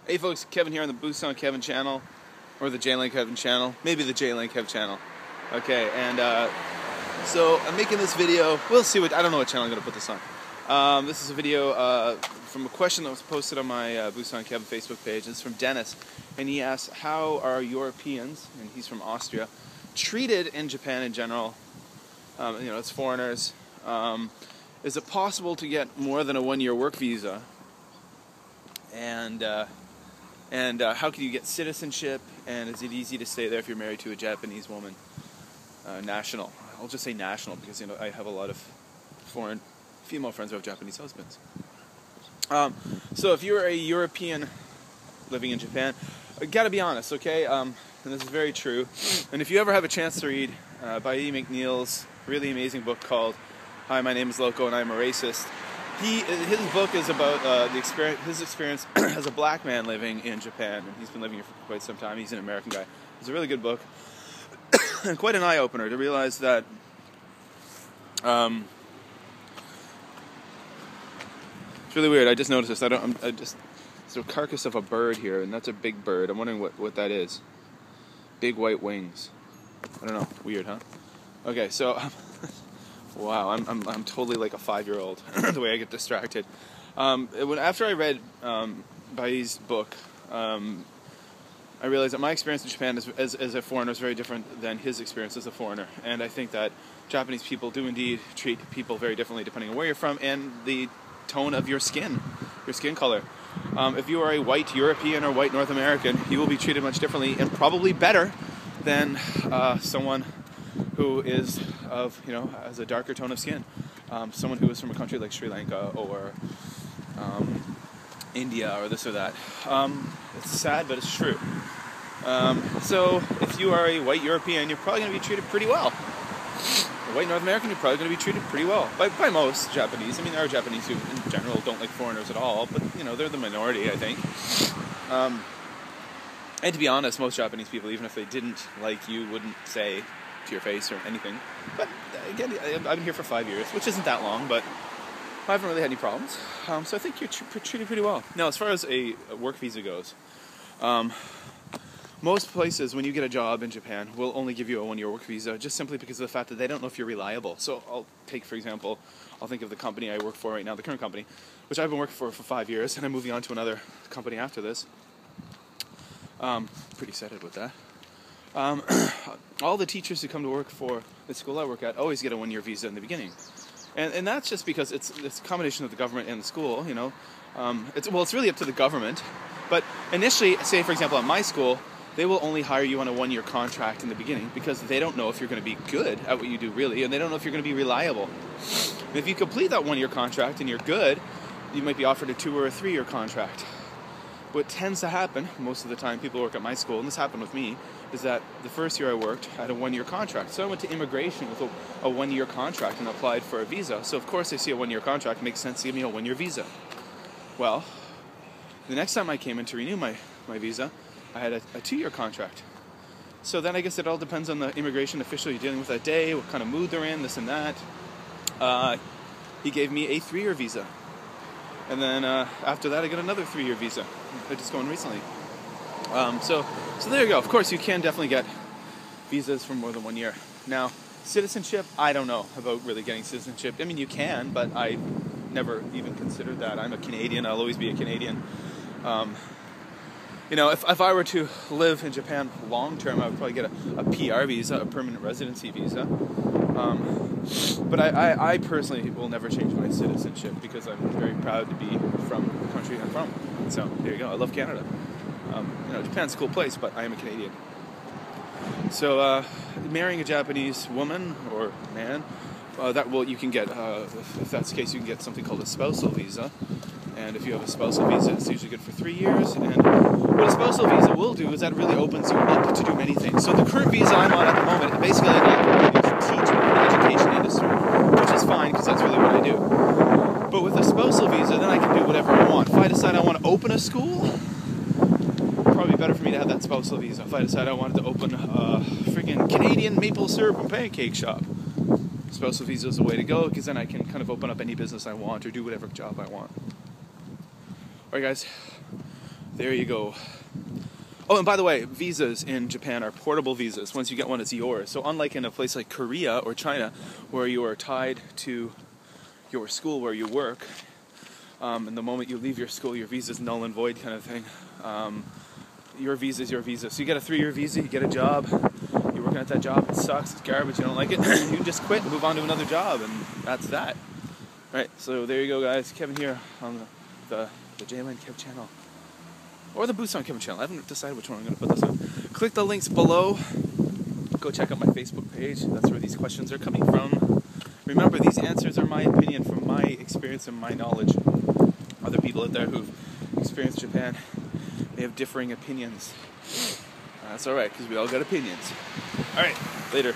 Hey folks, Kevin here on the Boost on Kevin channel, or the jlandkev channel, maybe the jlandkev channel. Okay, and so I'm making this video. We'll see I don't know what channel I'm going to put this on. This is a video from a question that was posted on my Boost on Kevin Facebook page. It's from Dennis, and he asks, how are Europeans, and he's from Austria, treated in Japan in general, as foreigners? Is it possible to get more than a one-year work visa? And how can you get citizenship? And is it easy to stay there if you're married to a Japanese woman? National. I'll just say national because I have a lot of foreign female friends who have Japanese husbands. So if you're a European living in Japan, I gotta be honest, okay? And this is very true. And if you ever have a chance to read Baye McNeil's really amazing book called "Hi, my name is Loco and I'm a Racist," his book is about his experience as a black man living in Japan, and he's been living here for quite some time. He's an American guy. It's a really good book, and quite an eye-opener to realize that it's really weird. I just noticed this. It's a carcass of a bird here, and that's a big bird. I'm wondering what that is. Big white wings. I don't know. Weird, huh? Okay, so. Wow, I'm totally like a 5-year-old the way I get distracted. After I read Baye's book, I realized that my experience in Japan as a foreigner is very different than his experience as a foreigner. And I think that Japanese people do indeed treat people very differently depending on where you're from and the tone of your skin color. If you are a white European or white North American, you will be treated much differently and probably better than someone who is has a darker tone of skin. Someone who is from a country like Sri Lanka or India or this or that. It's sad, but it's true. So if you are a white European, you're probably going to be treated pretty well. A white North American, you're probably going to be treated pretty well. By most Japanese. I mean, there are Japanese who, in general, don't like foreigners at all, but, they're the minority, I think. And to be honest, most Japanese people, even if they didn't like you, wouldn't say to your face or anything. But again, I've been here for 5 years, which isn't that long, but I haven't really had any problems. So I think you're treated pretty well. Now, as far as a work visa goes, most places, when you get a job in Japan, will only give you a one-year work visa, just simply because of the fact that they don't know if you're reliable. So I'll think of the company I work for right now, the current company, which I've been working for 5 years, and I'm moving on to another company after this. Pretty excited with that. All the teachers who come to work for the school I work at always get a one-year visa in the beginning, and that's just because it's a combination of the government and the school. It's really up to the government, but initially, say for example at my school, they will only hire you on a one-year contract in the beginning because they don't know if you're going to be good at what you do really, and they don't know if you're going to be reliable. And if you complete that one-year contract and you're good, you might be offered a 2 or a 3-year contract. What tends to happen, most of the time people work at my school, and this happened with me, is that the first year I worked, I had a one-year contract. So I went to immigration with a one-year contract and applied for a visa. So of course they see a one-year contract, it makes sense to give me a one-year visa. Well, the next time I came in to renew my visa, I had a 2-year contract. So then I guess it all depends on the immigration official you're dealing with that day, what kind of mood they're in, this and that. He gave me a 3-year visa. And then after that, I got another 3-year visa. I just going recently. So there you go. Of course, you can definitely get visas for more than 1 year. Now, citizenship, I don't know about really getting citizenship. I mean, you can, but I never even considered that. I'm a Canadian. I'll always be a Canadian. If I were to live in Japan long term, I would probably get a PR visa, a permanent residency visa. But I personally will never change my citizenship because I'm very proud to be from the country I'm from. So there you go. I love Canada. Japan's a cool place, but I am a Canadian. So marrying a Japanese woman or man, you can get. If that's the case, you can get something called a spousal visa. And if you have a spousal visa, it's usually good for 3 years. And what a spousal visa will do is that it really opens you up to do many things. So the current visa I'm on at the moment, basically I teach in the education industry, which is fine because that's really what I do. But with a spousal visa, then I can do whatever I want. If I decide I want to open a school, probably better for me to have that spousal visa. If I decide I wanted to open a freaking Canadian maple syrup and pancake shop, spousal visa is the way to go because then I can kind of open up any business I want or do whatever job I want. Alright guys, there you go. Oh, and by the way, visas in Japan are portable visas. Once you get one, it's yours. So unlike in a place like Korea or China, where you are tied to your school where you work, and the moment you leave your school, your visa is null and void kind of thing. Your visa is your visa. So you get a 3-year visa, you get a job, you're working at that job, it sucks, it's garbage, you don't like it, you can just quit and move on to another job, and that's that. Right, so there you go, guys. Kevin here on the jlandkev channel. Or the Boost on Kevin channel. I haven't decided which one I'm going to put this on. Click the links below. Go check out my Facebook page. That's where these questions are coming from. Remember, these answers are my opinion from my experience and my knowledge. Other people out there who've experienced Japan, they have differing opinions. That's alright, because we all got opinions. Alright, later.